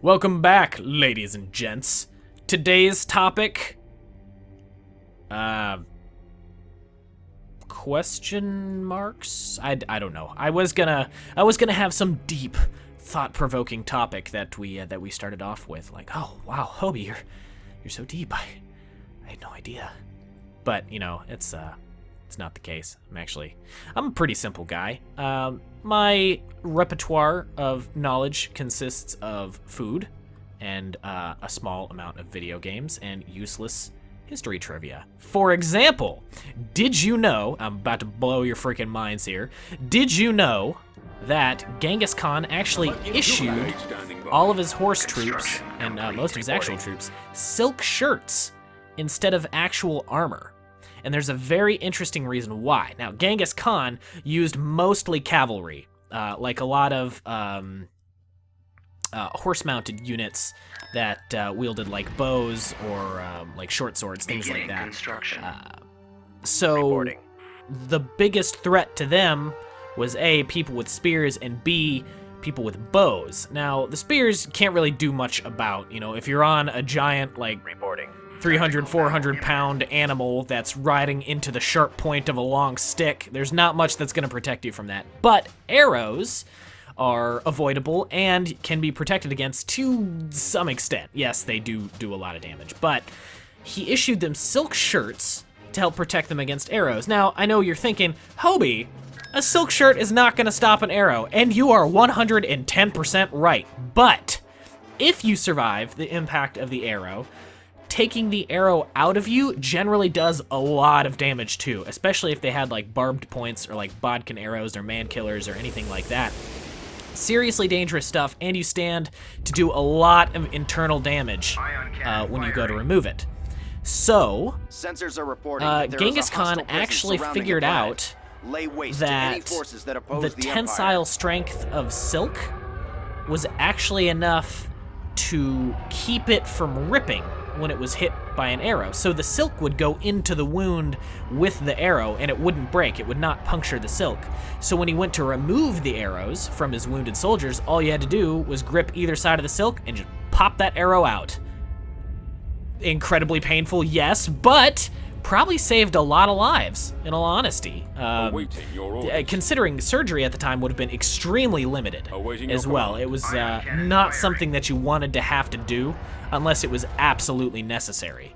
Welcome back, ladies and gents. Today's topic, question marks? I don't know. I was gonna have some deep, thought-provoking topic that we started off with, like, oh wow, Hobie, you're so deep. I had no idea. But you know, it's not the case. I'm a pretty simple guy. My repertoire of knowledge consists of food and a small amount of video games and useless history trivia. For example, did you know, I'm about to blow your freaking minds here, did you know that Genghis Khan actually issued all of his horse troops and most of his actual troops silk shirts instead of actual armor? And there's a very interesting reason why. Now, Genghis Khan used mostly cavalry, like a lot of horse-mounted units that wielded like bows or like short swords, things like that. So the biggest threat to them was A, people with spears, and B, people with bows. Now, the spears can't really do much about, you know, if you're on a giant, like, 300, 400 pound animal that's riding into the sharp point of a long stick, there's not much that's going to protect you from that. But arrows are avoidable and can be protected against to some extent. Yes, they do a lot of damage, but he issued them silk shirts to help protect them against arrows. Now, I know you're thinking, Hobie, a silk shirt is not going to stop an arrow, and you are 110% right. But if you survive the impact of the arrow, taking the arrow out of you generally does a lot of damage too, especially if they had like barbed points or like bodkin arrows or man killers or anything like that. Seriously dangerous stuff, and you stand to do a lot of internal damage when you go to remove it. So, sensors are reporting Genghis Khan actually figured out that the tensile strength of silk was actually enough to keep it from ripping when it was hit by an arrow. So the silk would go into the wound with the arrow and it wouldn't break, it would not puncture the silk. So when he went to remove the arrows from his wounded soldiers, all you had to do was grip either side of the silk and just pop that arrow out. Incredibly painful, yes, but probably saved a lot of lives, in all honesty. Considering surgery at the time would have been extremely limited as well. It was not something that you wanted to have to do unless it was absolutely necessary.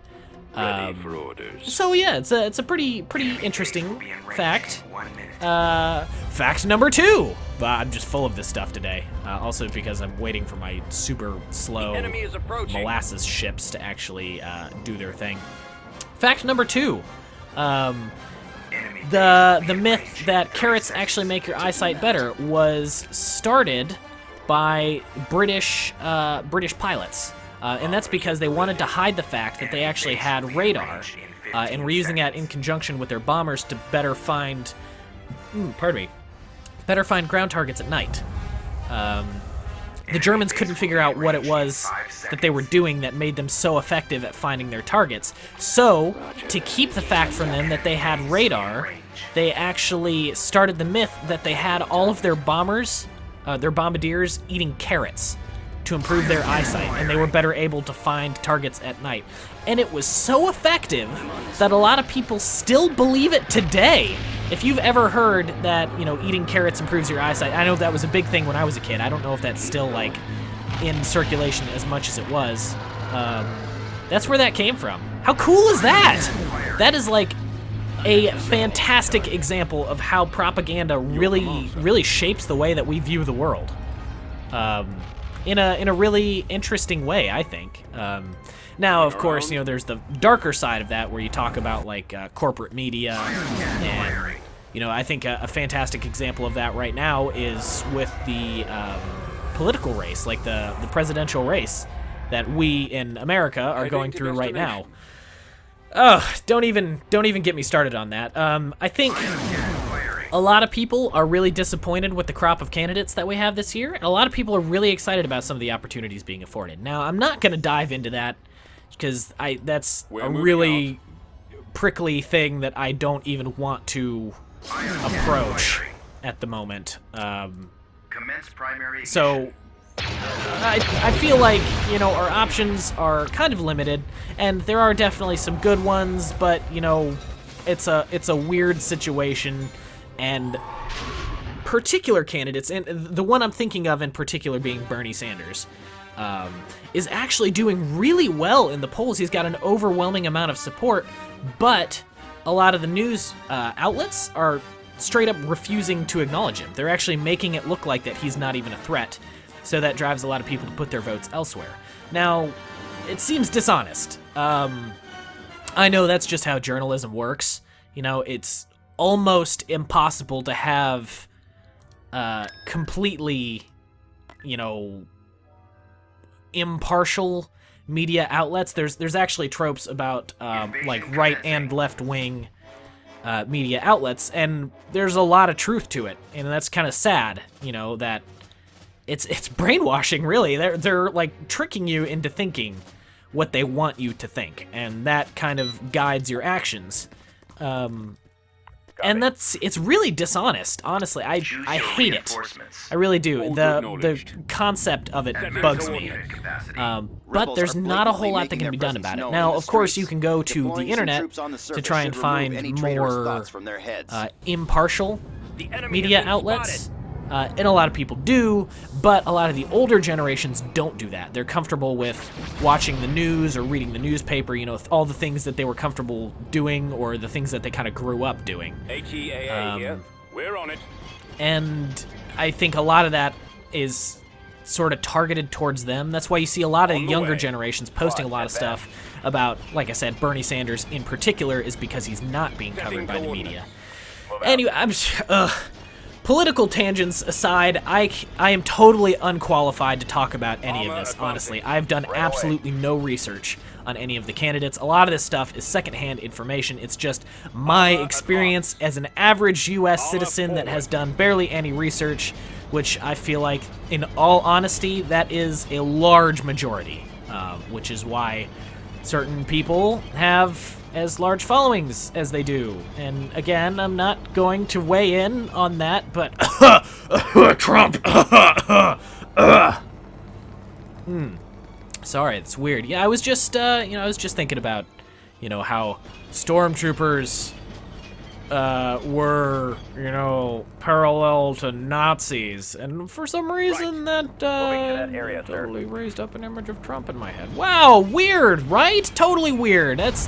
So yeah, it's a pretty interesting fact. Fact number 2. I'm just full of this stuff today. Also because I'm waiting for my super slow molasses ships to actually do their thing. Fact number 2, the myth that carrots actually make your eyesight better was started by British pilots, and that's because they wanted to hide the fact that they actually had radar, and were using that in conjunction with their bombers to better find, ground targets at night. The Germans couldn't figure out what it was that they were doing that made them so effective at finding their targets. So, to keep the fact from them that they had radar, they actually started the myth that they had all of their bombers, their bombardiers, eating carrots to improve their eyesight, and they were better able to find targets at night. And it was so effective that a lot of people still believe it today. If you've ever heard that, you know, eating carrots improves your eyesight, I know that was a big thing when I was a kid. I don't know if that's still, like, in circulation as much as it was. That's where that came from. How cool is that? That is, like, a fantastic example of how propaganda really shapes the way that we view the world. In a really interesting way, I think. Now, of course, you know, there's the darker side of that where you talk about, like, corporate media, and, you know, I think a fantastic example of that right now is with the political race, like the presidential race that we in America are going through right now. Oh, don't even get me started on that. I think a lot of people are really disappointed with the crop of candidates that we have this year, and a lot of people are really excited about some of the opportunities being afforded. Now, I'm not going to dive into that because that's a really prickly thing that I don't even want to approach at the moment. So I feel like, you know, our options are kind of limited, and there are definitely some good ones, but, you know, it's a weird situation, and particular candidates, and the one I'm thinking of in particular being Bernie Sanders, is actually doing really well in the polls. He's got an overwhelming amount of support, but a lot of the news outlets are straight up refusing to acknowledge him. They're actually making it look like that he's not even a threat, so that drives a lot of people to put their votes elsewhere. Now, it seems dishonest. I know that's just how journalism works. You know, it's almost impossible to have completely, you know, impartial media outlets. There's actually tropes about like right and left wing media outlets, and there's a lot of truth to it, and that's kind of sad. You know, that it's brainwashing. Really, they're like tricking you into thinking what they want you to think, and that kind of guides your actions. And it's really dishonest, honestly. I hate it. I really do. The concept of it bugs me. But there's not a whole lot that can be done about it. Now, of course, you can go to the internet to try and find more impartial media outlets. And a lot of people do, but a lot of the older generations don't do that. They're comfortable with watching the news or reading the newspaper, you know, all the things that they were comfortable doing or the things that they kind of grew up doing. HEAA here. We're on it. And I think a lot of that is sort of targeted towards them. That's why you see a lot of the younger generations posting a lot of stuff about, like I said, Bernie Sanders in particular, is because he's not being covered by the media. Anyway, political tangents aside, I am totally unqualified to talk about any of this, honestly. I've done absolutely no research on any of the candidates. A lot of this stuff is secondhand information. It's just my experience as an average U.S. citizen that has done barely any research, which I feel like, in all honesty, that is a large majority, which is why certain people have as large followings as they do. And again, I'm not going to weigh in on that, but Trump. Sorry, it's weird. Yeah, I was just thinking about, you know, how stormtroopers were, you know, parallel to Nazis, and for some reason that totally raised up an image of Trump in my head. Wow, weird, right? Totally weird. That's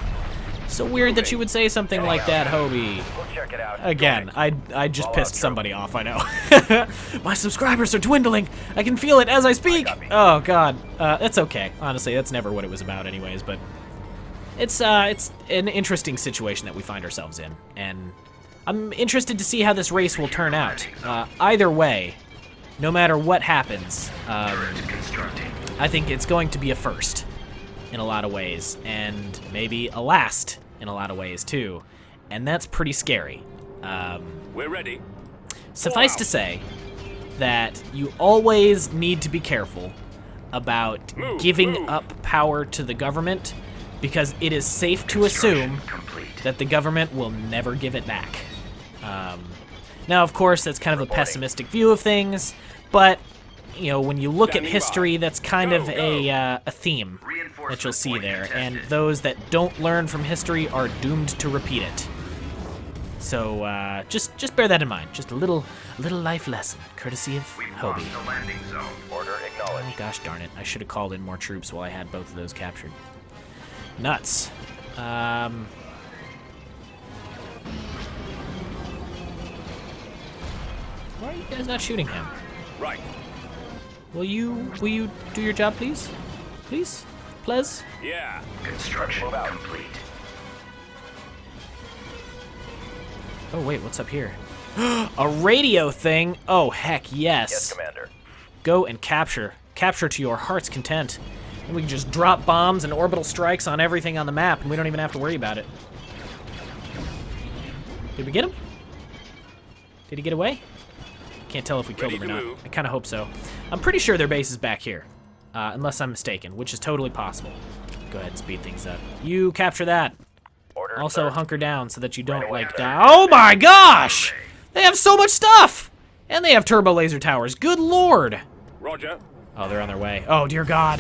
so weird that you would say something like that, Hobie. Again, I just pissed somebody off, I know. My subscribers are dwindling. I can feel it as I speak. Oh, God. That's okay. Honestly, that's never what it was about anyways, but it's an interesting situation that we find ourselves in, and I'm interested to see how this race will turn out. Either way, no matter what happens, I think it's going to be a first in a lot of ways, and maybe a last in a lot of ways too, and that's pretty scary. We're ready. Suffice to say that you always need to be careful about giving up power to the government, because it is safe to assume that the government will never give it back. Now, of course, that's kind of a pessimistic view of things, but you know, when you look at history, that's kind of a theme that you'll see there, and those that don't learn from history are doomed to repeat it. So just bear that in mind. Just a little life lesson, courtesy of Hobie. Order acknowledged. Oh, gosh darn it! I should have called in more troops while I had both of those captured. Nuts. Why are you guys not shooting him? Right. Will you do your job, please? Please? Please? Yeah. Construction complete. Oh, wait, what's up here? A radio thing? Oh, heck yes. Yes, Commander. Go and capture. Capture to your heart's content. And we can just drop bombs and orbital strikes on everything on the map, and we don't even have to worry about it. Did we get him? Did he get away? Can't tell if we killed him or not. I kind of hope so. I'm pretty sure their base is back here, unless I'm mistaken, which is totally possible. Go ahead and speed things up. You capture that. Also, hunker down so that you don't, like, die. Oh my gosh! They have so much stuff! And they have turbo laser towers. Good lord! Roger. Oh, they're on their way. Oh, dear God.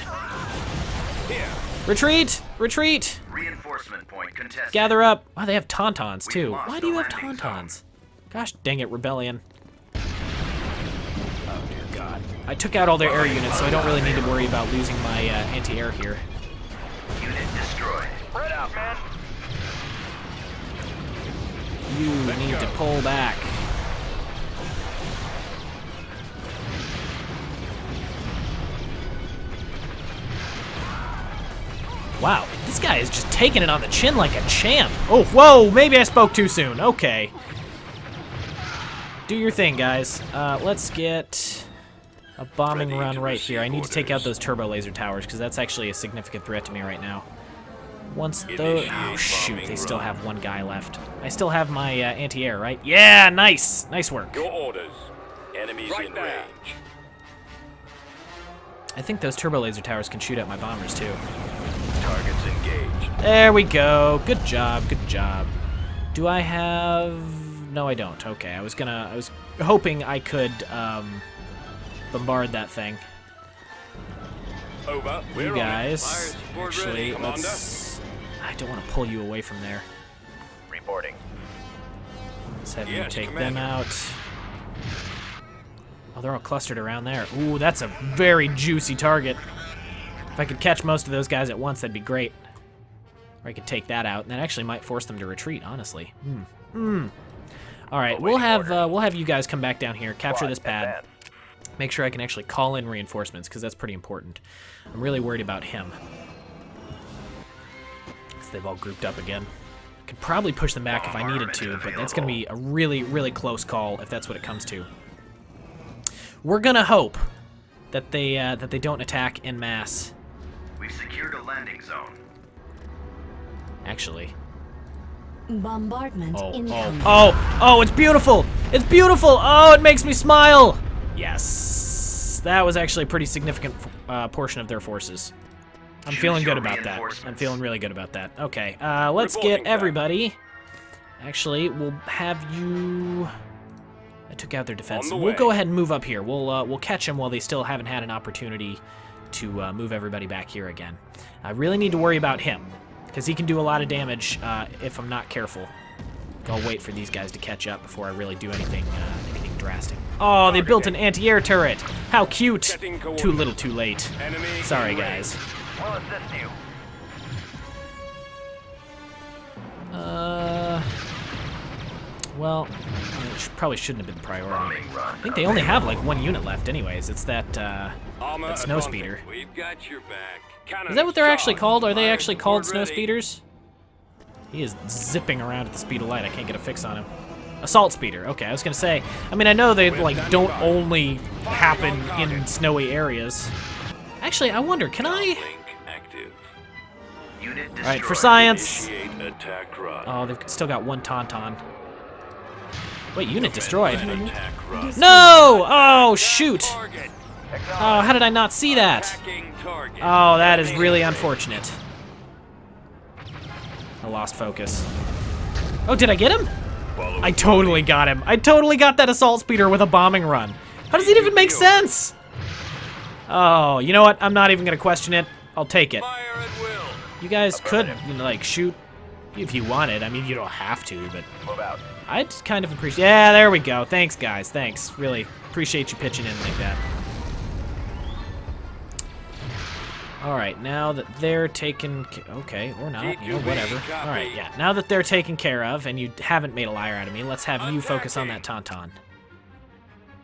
Here. Retreat! Retreat! Reinforcement point contested. Gather up. Oh, they have tauntauns, too. lost Why the do you have landing tauntauns? Gosh dang it, Rebellion. Oh, dear God. I took out all their air units, so I don't really need to worry about losing my anti-air here. Unit destroyed. Spread out, man. You need to pull back. Wow, this guy is just taking it on the chin like a champ. Oh, whoa, maybe I spoke too soon. Okay. Do your thing, guys. Let's get a bombing run right here. I need to take out those turbo laser towers because that's actually a significant threat to me right now. Once those... Oh, shoot, they still have one guy left. I still have my anti-air, right? Yeah, nice. Nice work. Your orders. Enemies in range. I think those turbo laser towers can shoot at my bombers, too. Targets engaged. There we go. Good job, good job. Do I have... No, I don't. Okay, I was hoping I could bombard that thing. Over. You We're guys, on it. actually, Commander. let's... I don't want to pull you away from there. Reporting. Let's have you Yes, take Commander. them out. Oh, they're all clustered around there. Ooh, that's a very juicy target. If I could catch most of those guys at once, that'd be great. Or I could take that out, and that actually might force them to retreat, honestly. All right, we'll have you guys come back down here, capture this pad, make sure I can actually call in reinforcements, because that's pretty important. I'm really worried about him. Because they've all grouped up again. I could probably push them back if I needed to, but that's going to be a really, really close call if that's what it comes to. We're going to hope that they don't attack en masse. We've secured a landing zone. Actually. Bombardment incoming. Oh, it's beautiful! It's beautiful! Oh, it makes me smile! Yes. That was actually a pretty significant portion of their forces. I'm feeling good about that. I'm feeling really good about that. Okay, let's get everybody. Actually, we'll have you... I took out their defense. We'll go ahead and move up here. We'll catch them while they still haven't had an opportunity to move everybody back here again. I really need to worry about him, because he can do a lot of damage if I'm not careful. I'll wait for these guys to catch up before I really do anything drastic. Oh, they built an anti-air turret. How cute. Too little, too late. Sorry, guys. We'll assist you. Well, it probably shouldn't have been priority. Bombing run. I think they only have like one unit left anyways. It's that Armor snow advancing. speeder. We've got your back. Is that what they're actually called? Are they actually called snow speeders? He is zipping around at the speed of light. I can't get a fix on him. Assault speeder. Okay, I was gonna say. I mean, I know they like don't only happen in snowy areas. Actually, I wonder, can I? Unit All right, for destroyed. science. Initiate attack run. Oh, they've still got one tauntaun. Wait, unit destroyed. Attack run. No! Oh, shoot! Target. Oh, how did I not see that? Attacking target. Oh, that is really unfortunate. I lost focus. Oh, did I get him? Follow I totally got him. I totally got that assault speeder with a bombing run. How does it even make sense? Oh, you know what? I'm not even gonna question it. I'll take it. Fire at will. You guys could, you know, like, shoot if you wanted. I mean, you don't have to, but Move out. I'd kind of appreciate... Yeah, there we go. Thanks, guys. Thanks. Really appreciate you pitching in like that. All right, now that they're taken... Okay, or not. You know, whatever. All right, yeah. Now that they're taken care of, and you haven't made a liar out of me, let's have you focus on that tauntaun.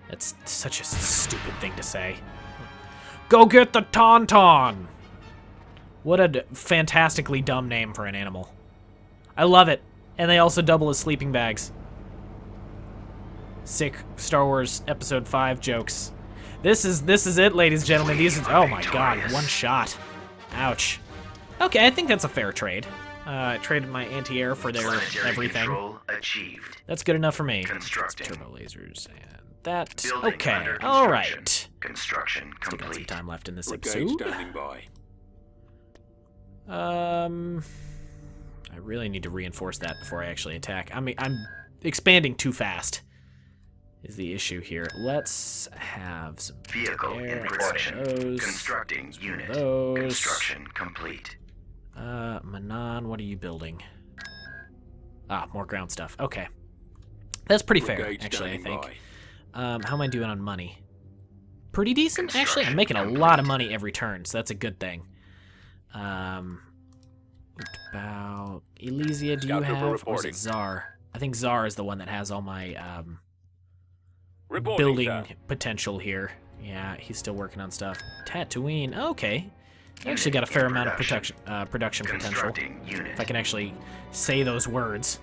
That's such a stupid thing to say. Go get the tauntaun! What a fantastically dumb name for an animal. I love it. And they also double as sleeping bags. Sick Star Wars Episode 5 jokes. This is it, ladies and gentlemen. Oh my god, one shot. Ouch. Okay, I think that's a fair trade. I traded my anti-air for their Planetary everything. control achieved. That's good enough for me. Constructing. Turbo lasers and that. Building Okay, under all construction. right. Construction Still got some complete. time left in this Brigade episode. standing by. I really need to reinforce that before I actually attack. I mean, I'm expanding too fast. is the issue here. Let's have some Vehicle in air, production. those, Constructing unit. those. Construction complete. Manon, what are you building? Ah, more ground stuff. Okay. That's pretty fair, Brigade actually, I standing think. by. How am I doing on money? Pretty decent, actually. I'm making a lot of money every turn, so that's a good thing. About Elysia, do you Scout trooper have? Or is reporting. it Czar? I think Czar is the one that has all my Reporting, building sir. potential here. Yeah, he's still working on stuff. Tatooine, okay. Actually got a fair amount of production potential. Constructing unit. If I can actually say those words.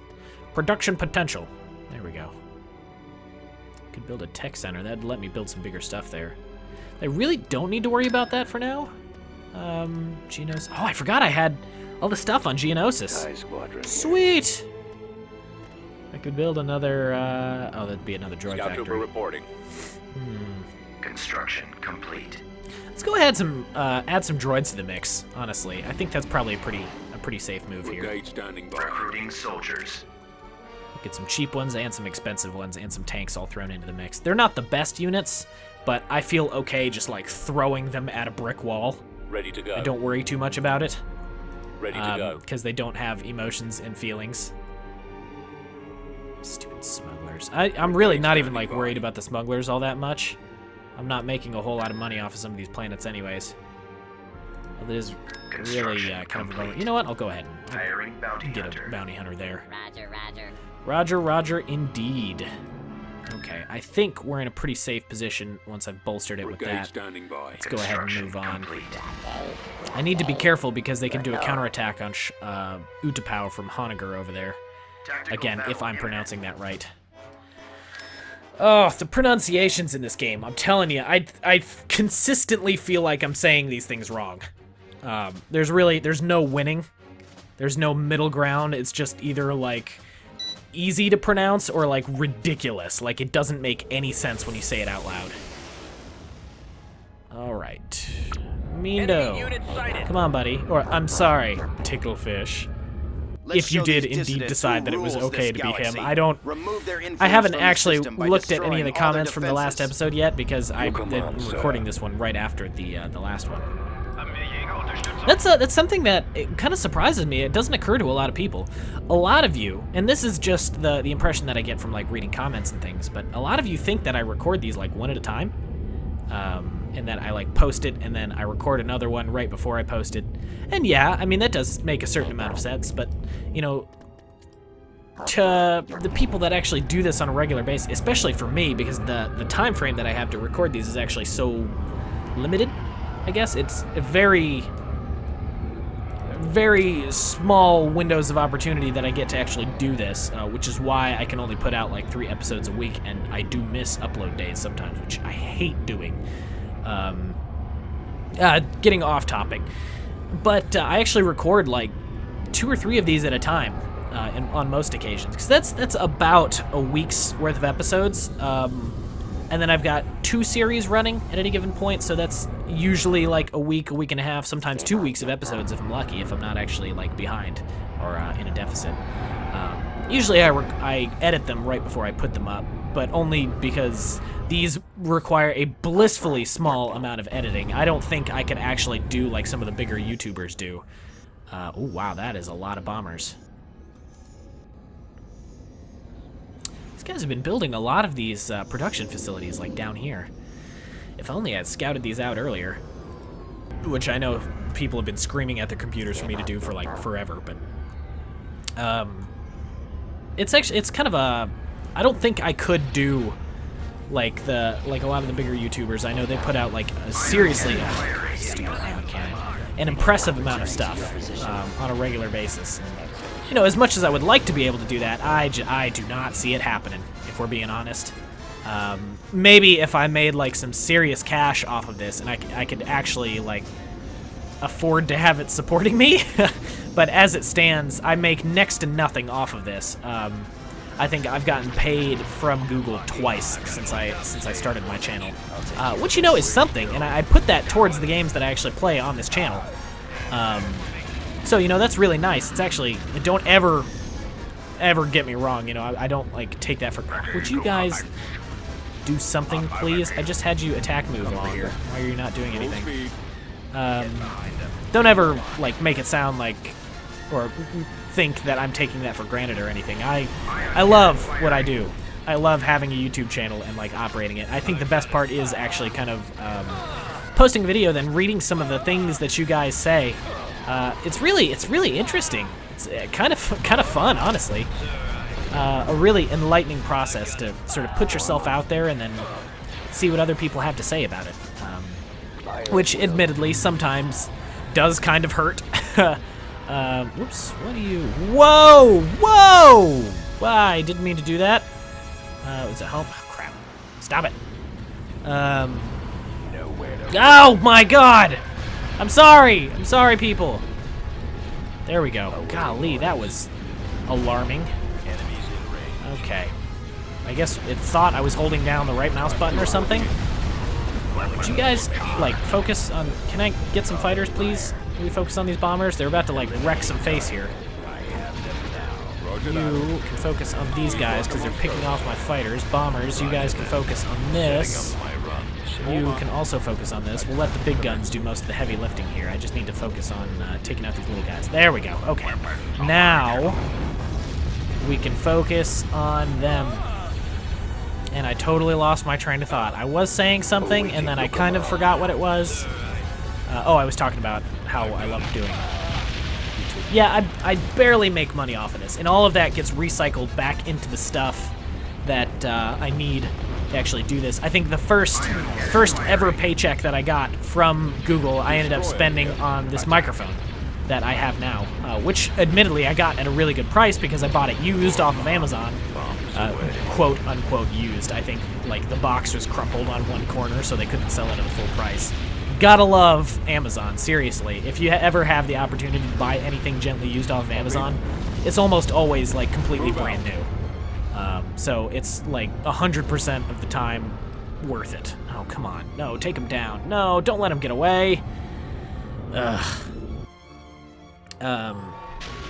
Production potential. There we go. Could build a tech center. That'd let me build some bigger stuff there. I really don't need to worry about that for now. Geonosis. Oh, I forgot I had all the stuff on Geonosis. TIE squadron. Sweet! I could build another, oh, that'd be another droid Scout trooper factory. reporting. Construction complete. Let's go ahead add some droids to the mix, honestly. I think that's probably a pretty safe move here. Brigade standing by. Recruiting soldiers. Get some cheap ones and some expensive ones and some tanks all thrown into the mix. They're not the best units, but I feel okay just like throwing them at a brick wall. Ready to go. I don't worry too much about it, Ready to go. because they don't have emotions and feelings. Stupid smugglers. I'm really not even like worried about the smugglers all that much. I'm not making a whole lot of money off of some of these planets anyways. Well, it is really kind of a bummer. You know what? I'll go ahead and Hiring bounty get hunter. a bounty hunter there. Roger, roger. Roger, roger, indeed. Okay, I think we're in a pretty safe position once I've bolstered it with Brigade that. standing by. Let's go ahead and Construction move on. complete. I need to be careful because they can do a counterattack on Utapau from Honegger over there. Tactical Again, if battle I'm unit. pronouncing that right. Oh, the pronunciations in this game. I'm telling you, I consistently feel like I'm saying these things wrong. There's no winning. There's no middle ground. It's just either like easy to pronounce or like ridiculous. Like it doesn't make any sense when you say it out loud. All right. Mindo. Come on, buddy. Or I'm sorry, Ticklefish. If you did indeed decide that it was okay to be him. I haven't actually looked at any of the comments from the last episode yet because I'm recording this one right after the last one. That's something that kind of surprises me. It doesn't occur to a lot of people. A lot of you, and this is just the impression that I get from like reading comments and things, but a lot of you think that I record these like one at a time, and that I like post it and then I record another one right before I post it. And yeah, I mean that does make a certain amount of sense, but you know, to the people that actually do this on a regular basis, especially for me, because the time frame that I have to record these is actually so limited. I guess it's a very small windows of opportunity that I get to actually do this, which is why I can only put out like 3 episodes a week, and I do miss upload days sometimes, which I hate doing. Getting off topic, but I actually record like 2 or 3 of these at a time on most occasions, because that's about a week's worth of episodes. And then I've got 2 series running at any given point, so that's usually like a week and a half, sometimes 2 weeks of episodes if I'm lucky, if I'm not actually like behind or in a deficit. Usually I edit them right before I put them up, but only because these require a blissfully small amount of editing. I don't think I could actually do like some of the bigger YouTubers do. Oh wow, that is a lot of bombers. Guys have been building a lot of these production facilities like down here. If only I had scouted these out earlier, which I know people have been screaming at their computers for me to do for like forever, but it's kind of a, I don't think I could do like a lot of the bigger YouTubers. I know they put out like a seriously an impressive amount of stuff on a regular basis. You know, as much as I would like to be able to do that, I do not see it happening, if we're being honest. Maybe if I made, like, some serious cash off of this, and I could actually, like, afford to have it supporting me. But as it stands, I make next to nothing off of this. I think I've gotten paid from Google twice since I started my channel. Which, you know, is something, and I put that towards the games that I actually play on this channel. So, you know, that's really nice. It's actually, don't ever get me wrong, you know, I don't, like, take that for, would you guys, do something, please? I just had you attack move longer. Why are you not doing anything? Don't ever, like, make it sound like, or think that I'm taking that for granted or anything. I love what I do. I love having a YouTube channel and, like, operating it. I think the best part is actually kind of posting a video, then reading some of the things that you guys say. It's really interesting. It's kind of fun, honestly. A really enlightening process to sort of put yourself out there and then see what other people have to say about it. Which, admittedly, sometimes does kind of hurt. Whoops, what are you... Whoa! Whoa! I didn't mean to do that. Was it help? Oh, crap. Stop it. Oh, my God! I'm sorry! I'm sorry, people. There we go. Golly, that was alarming. Okay. I guess it thought I was holding down the right mouse button or something. Would you guys, like, focus on... Can I get some fighters, please? Can we focus on these bombers? They're about to, like, wreck some face here. You can focus on these guys because they're picking off my fighters. Bombers, you guys can focus on this. You can also focus on this. We'll let the big guns do most of the heavy lifting here. I just need to focus on taking out these little guys. There we go. Okay. Now, we can focus on them. And I totally lost my train of thought. I was saying something, and then I kind of forgot what it was. I was talking about how I love doing YouTube. Yeah, I barely make money off of this, and all of that gets recycled back into the stuff that I need to actually do this. I think the first ever paycheck that I got from Google, I ended up spending on this microphone that I have now, which admittedly I got at a really good price because I bought it used off of Amazon. Quote unquote used. I think like the box was crumpled on one corner so they couldn't sell it at a full price. Gotta love Amazon, seriously. If you ever have the opportunity to buy anything gently used off of Amazon, it's almost always like completely brand new. So it's like 100% of the time worth it. Oh, come on. No, take him down. No, don't let him get away. Ugh.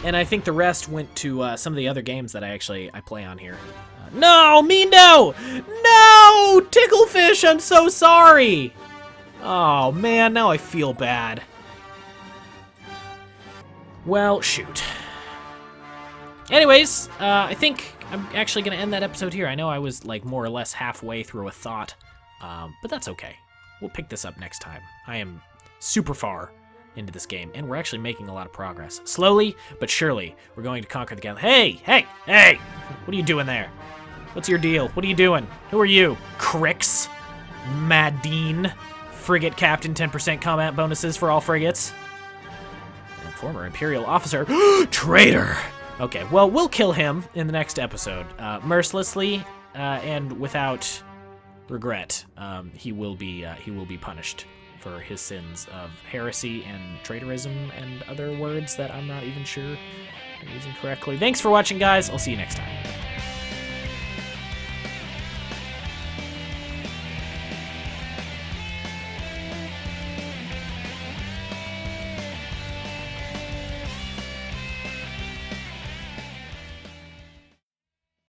And I think the rest went to some of the other games that I play on here. No, no! No! Ticklefish, I'm so sorry! Oh, man, now I feel bad. Well, shoot. Anyways, I think I'm actually going to end that episode here. I know I was, like, more or less halfway through a thought, but that's okay. We'll pick this up next time. I am super far into this game, and we're actually making a lot of progress. Slowly, but surely, we're going to conquer the galaxy. Hey! What are you doing there? What's your deal? What are you doing? Who are you? Crix? Madine? Frigate captain, 10% combat bonuses for all frigates. And former Imperial officer. Traitor! Okay, well, we'll kill him in the next episode. Mercilessly, and without regret. He will be punished for his sins of heresy and traitorism and other words that I'm not even sure I'm using correctly. Thanks for watching, guys. I'll see you next time.